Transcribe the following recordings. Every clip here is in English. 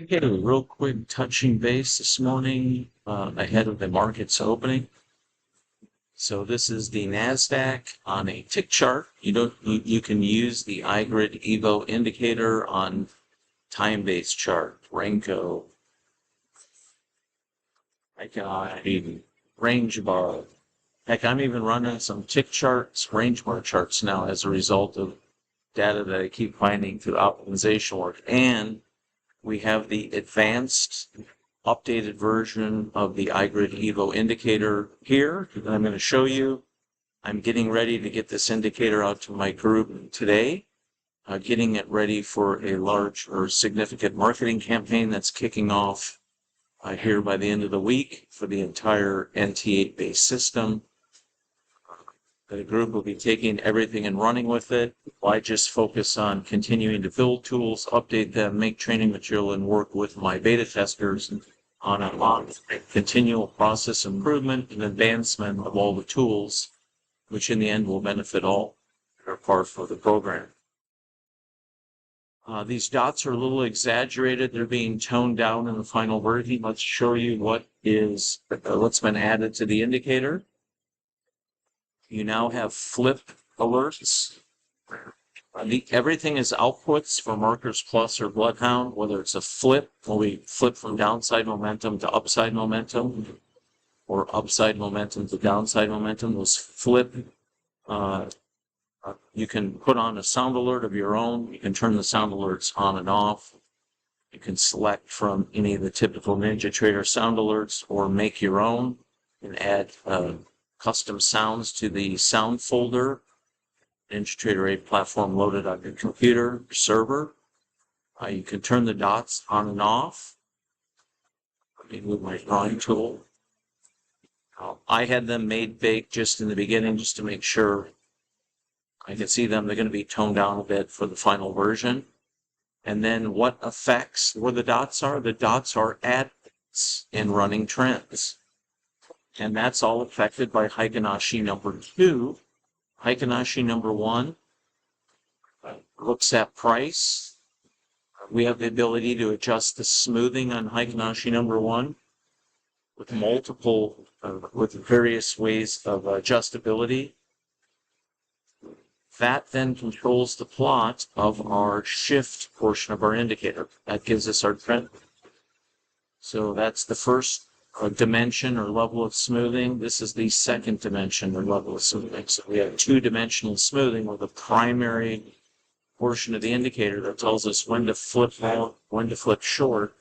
Okay, real quick touching base this morning ahead of the market's opening. So this is the NASDAQ on a tick chart. You can use the iGRID Evo indicator on time-based chart, Renko. I can even range bar. Heck, I'm even running some tick charts, range bar charts now as a result of data that I keep finding through optimization work. And we have the advanced updated version of the iGRID Evo indicator here that I'm going to show you. I'm getting ready to get this indicator out to my group today, getting it ready for a large or significant marketing campaign that's kicking off here by the end of the week for the entire NT8-based system. The group will be taking everything and running with it. I just focus on continuing to build tools, update them, make training material, and work with my beta testers on a continual process improvement and advancement of all the tools, which in the end will benefit all that are part of the program. These dots are a little exaggerated. They're being toned down in the final version. Let's show you what's been added to the indicator. You now have flip alerts. Everything is outputs for Markers Plus or Bloodhound, whether it's a flip, where we flip from downside momentum to upside momentum, or upside momentum to downside momentum. Those flip, you can put on a sound alert of your own. You can turn the sound alerts on and off. You can select from any of the typical NinjaTrader sound alerts or make your own and add custom sounds to the sound folder. NinjaTrader 8 platform loaded on your computer or server. You can turn the dots on and off. Let me move my drawing tool. I had them made big just in the beginning just to make sure I can see them. They're going to be toned down a bit for the final version. And then what affects where the dots are? The dots are adds in running trends. And that's all affected by Heikin-Ashi number 2. Heikin-Ashi number 1 looks at price. We have the ability to adjust the smoothing on Heikin-Ashi number 1 with with various ways of adjustability. That then controls the plot of our shift portion of our indicator. That gives us our trend. So that's the first dimension or level of smoothing. This is the second dimension or level of smoothing. So we have two-dimensional smoothing with the primary portion of the indicator that tells us when to flip out, when to flip short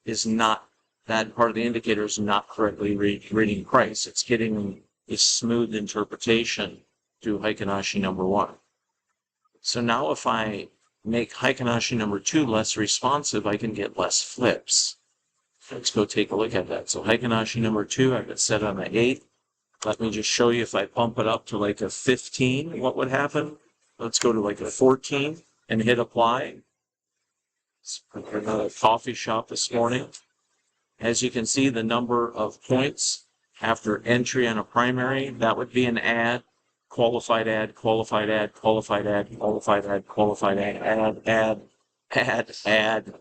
is not, that part of the indicator is not correctly reading price. It's getting a smooth interpretation through Heikin-Ashi number 1. So now if I make Heikin-Ashi number 2 less responsive, I can get less flips. Let's go take a look at that. So Heikin-Ashi number 2, I've got set on the 8. Let me just show you if I bump it up to like a 15, what would happen? Let's go to like a 14 and hit apply. Another coffee shop this morning. As you can see, the number of points after entry on a primary, that would be an add, qualified add, qualified add, qualified add, qualified add, qualified add,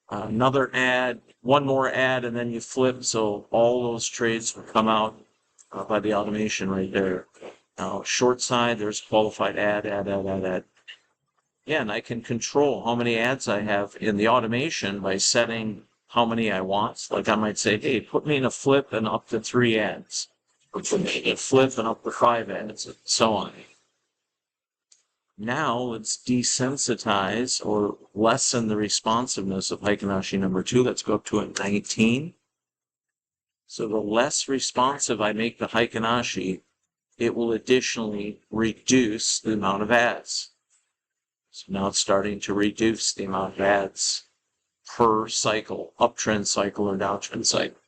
another add, one more add, and then you flip. So all those trades will come out by the automation right there. Now, short side, there's qualified add. Yeah, and I can control how many ads I have in the automation by setting how many I want. Like I might say, hey, put me in a flip and up to 3 ads. Or put me in a flip and up to 5 ads, and so on. Now let's desensitize or lessen the responsiveness of Heikin-Ashi number 2. Let's go up to a 19. So the less responsive I make the Heikin-Ashi, it will additionally reduce the amount of ads. So now it's starting to reduce the amount of ads per cycle, uptrend cycle or downtrend cycle.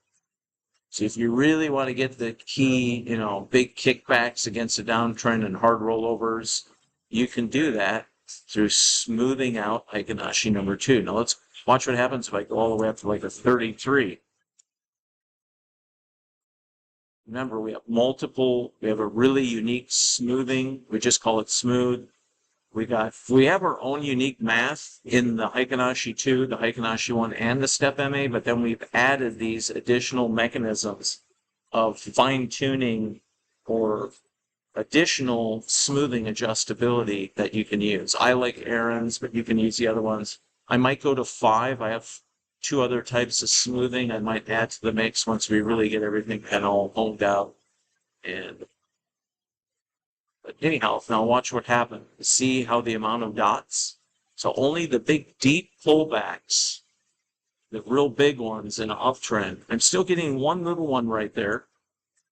So if you really want to get the key, big kickbacks against the downtrend and hard rollovers, you can do that through smoothing out Heikin-Ashi number 2. Now let's watch what happens if I go all the way up to like a 33. Remember, we have a really unique smoothing. We just call it smooth. We have our own unique math in the Heikinashi 2, the Heikinashi 1, and the Step MA, but then we've added these additional mechanisms of fine-tuning or additional smoothing adjustability that you can use. I like Aaron's, but you can use the other ones. I might go to 5. I have 2 other types of smoothing I might add to the mix once we really get everything kind of all honed out. But anyhow, now watch what happens. See how the amount of dots? So only the big deep pullbacks, the real big ones in an uptrend. I'm still getting one little one right there.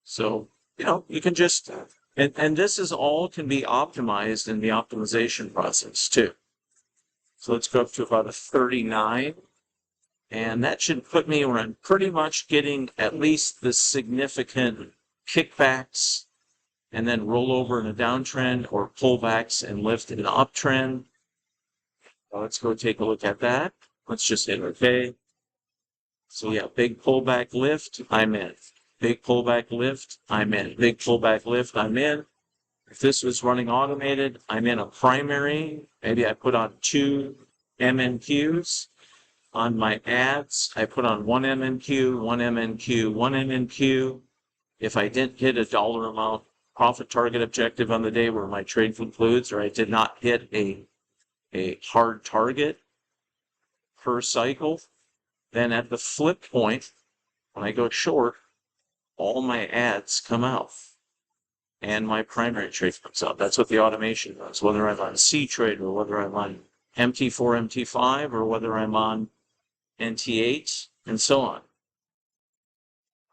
So, you can just, and this is all can be optimized in the optimization process too. So let's go up to about a 39. And that should put me where I'm pretty much getting at least the significant kickbacks and then roll over in a downtrend or pullbacks and lift in an uptrend. Let's go take a look at that. Let's just hit OK. So yeah, big pullback lift, I'm in. Big pullback lift, I'm in. Big pullback lift, I'm in. If this was running automated, I'm in a primary. Maybe I put on 2 MNQs. On my ads, I put on 1 MNQ, 1 MNQ, 1 MNQ. If I didn't hit a dollar amount profit target objective on the day where my trade concludes, or I did not hit a hard target per cycle, then at the flip point, when I go short, all my ads come out and my primary trade comes out. That's what the automation does, whether I'm on C-Trade or whether I'm on MT4, MT5, or whether I'm on NT8, and so on.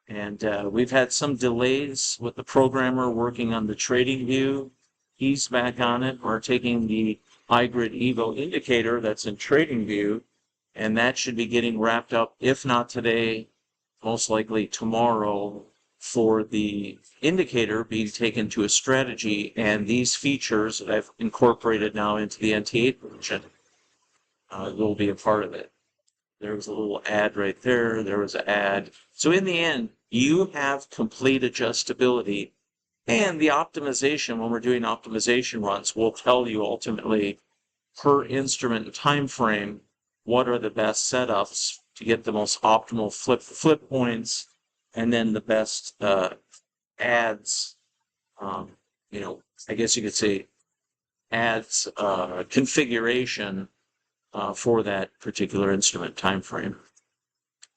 And we've had some delays with the programmer working on the trading view. He's back on it. We're taking the iGRID Evo indicator that's in trading view, and that should be getting wrapped up, if not today, most likely tomorrow, for the indicator being taken to a strategy, and these features that I've incorporated now into the NT8 version will be a part of it. There was a little ad right there. There was an ad. So in the end, you have complete adjustability, and the optimization, when we're doing optimization runs, will tell you ultimately per instrument and time frame what are the best setups to get the most optimal flip points, and then the best ads. I guess you could say ads configuration for that particular instrument time frame.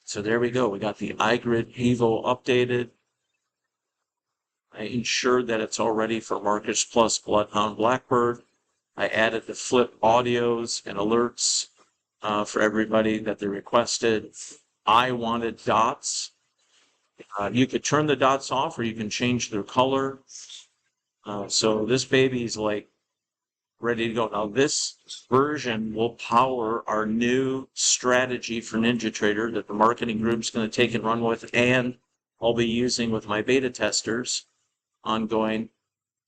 So there we go. We got the iGRID Evo updated. I ensured that it's all ready for Markets Plus Bloodhound Blackbird. I added the flip audios and alerts for everybody that they requested. I wanted dots. You could turn the dots off, or you can change their color. So this baby's like ready to go. Now this version will power our new strategy for NinjaTrader that the marketing group's going to take and run with, and I'll be using with my beta testers ongoing.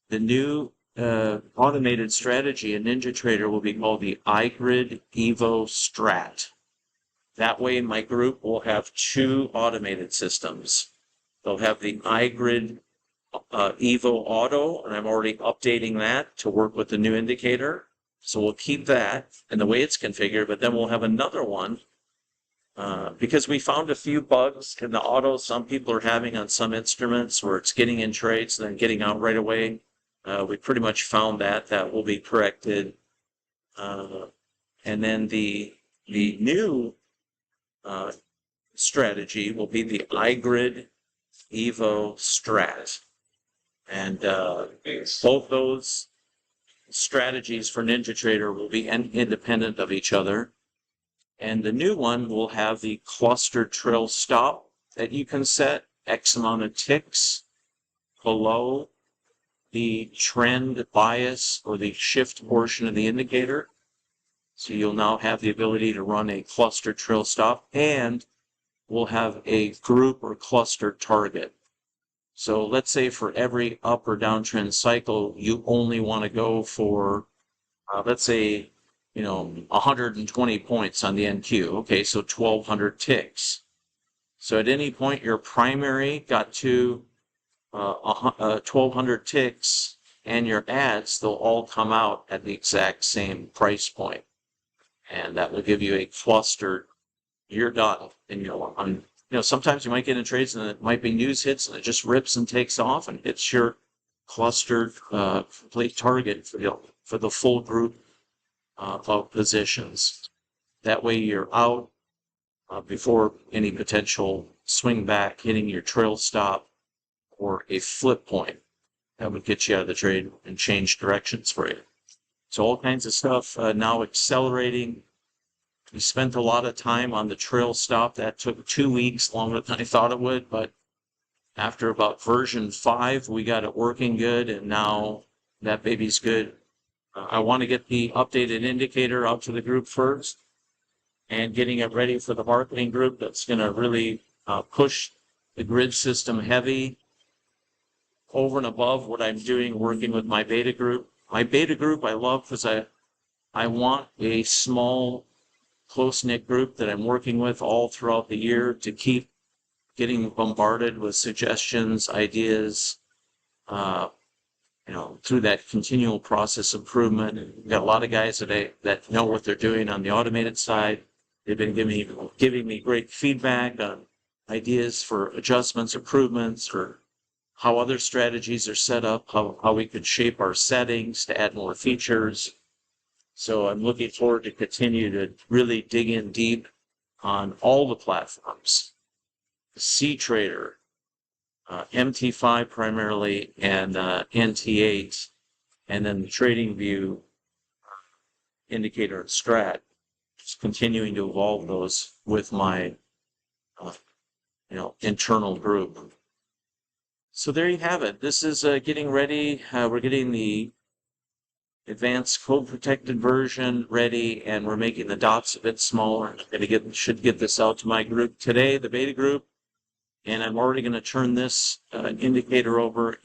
The new automated strategy in NinjaTrader will be called the iGRID Evo Strat. That way my group will have 2 automated systems. They'll have the iGRID Evo Auto, and I'm already updating that to work with the new indicator. So we'll keep that and the way it's configured, but then we'll have another one because we found a few bugs in the auto some people are having on some instruments where it's getting in trades and then getting out right away. We pretty much found that will be corrected. And then the new strategy will be the iGRID Evo Strat. And both those strategies for NinjaTrader will be independent of each other. And the new one will have the clustered trail stop that you can set X amount of ticks below the trend bias or the shift portion of the indicator. So you'll now have the ability to run a clustered trail stop, and we'll have a group or cluster target. So let's say for every up or downtrend cycle, you only want to go for, let's say, 120 points on the NQ. Okay, so 1,200 ticks. So at any point, your primary got to 1,200 ticks, and your ads, they'll all come out at the exact same price point. And that will give you a clustered, you're done. And sometimes you might get in trades and it might be news hits and it just rips and takes off and hits your clustered complete target for the full group of positions. That way you're out before any potential swing back hitting your trail stop or a flip point that would get you out of the trade and change directions for you. So all kinds of stuff now accelerating. We spent a lot of time on the trail stop. That took 2 weeks, longer than I thought it would, but after about version 5, we got it working good, and now that baby's good. I want to get the updated indicator out to the group first and getting it ready for the marketing group that's going to really push the grid system heavy over and above what I'm doing working with my beta group. My beta group I love because I want a small, close-knit group that I'm working with all throughout the year to keep getting bombarded with suggestions, ideas, through that continual process improvement. We've got a lot of guys that know what they're doing on the automated side. They've been giving me great feedback on ideas for adjustments, improvements, or how other strategies are set up, how we could shape our settings to add more features. So I'm looking forward to continue to really dig in deep on all the platforms. C-Trader, MT5 primarily, and NT8, and then the TradingView indicator and strat. Just continuing to evolve those with my internal group. So there you have it. This is getting ready. We're getting the advanced code protected version ready, and we're making the dots a bit smaller. Should get this out to my group today, the beta group, and I'm already going to turn this indicator over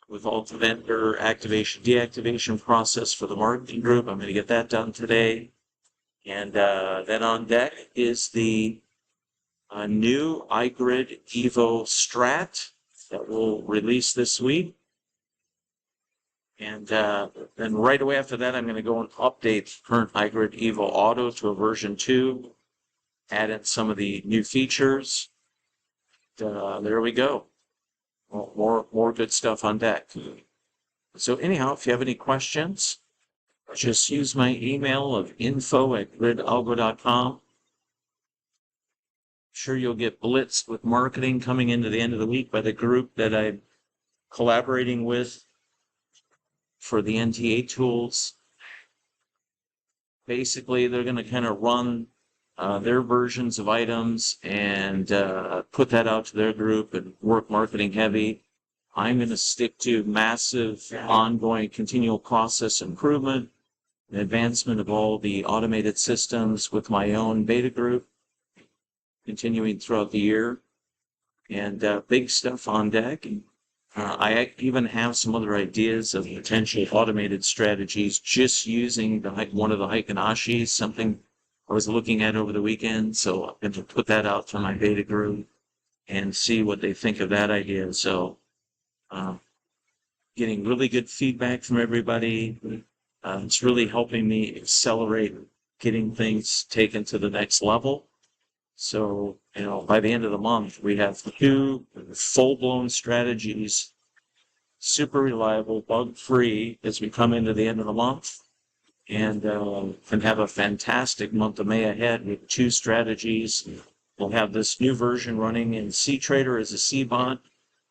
with all the vendor activation, deactivation process for the marketing group. I'm going to get that done today, and then on deck is the new iGRID Evo Strat that we'll release this week. And then right away after that, I'm going to go and update current iGRID Evo Auto to a version 2, add in some of the new features. There we go. Well, more good stuff on deck. So anyhow, if you have any questions, just use my email of info@gridalgo.com. Sure, you'll get blitzed with marketing coming into the end of the week by the group that I'm collaborating with for the NTA tools. Basically, they're going to kind of run their versions of items and put that out to their group and work marketing heavy. I'm going to stick to massive, ongoing, continual process improvement and advancement of all the automated systems with my own beta group, continuing throughout the year, and big stuff on deck. I even have some other ideas of potential automated strategies just using one of the Heikenashis, something I was looking at over the weekend. So I'm going to put that out to my beta group and see what they think of that idea. So getting really good feedback from everybody. It's really helping me accelerate getting things taken to the next level. So, by the end of the month, we have 2 full-blown strategies, super reliable, bug-free as we come into the end of the month, and can have a fantastic month of May ahead with 2 strategies. We'll have this new version running in C-Trader as a C-bot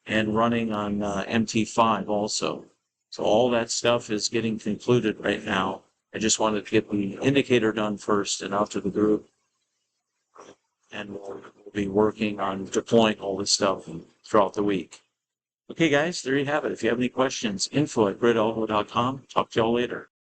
and running on MT5 also. So all that stuff is getting concluded right now. I just wanted to get the indicator done first and out to the group. And we'll be working on deploying all this stuff throughout the week. Okay, guys, there you have it. If you have any questions, info@gridalgo.com. Talk to y'all later.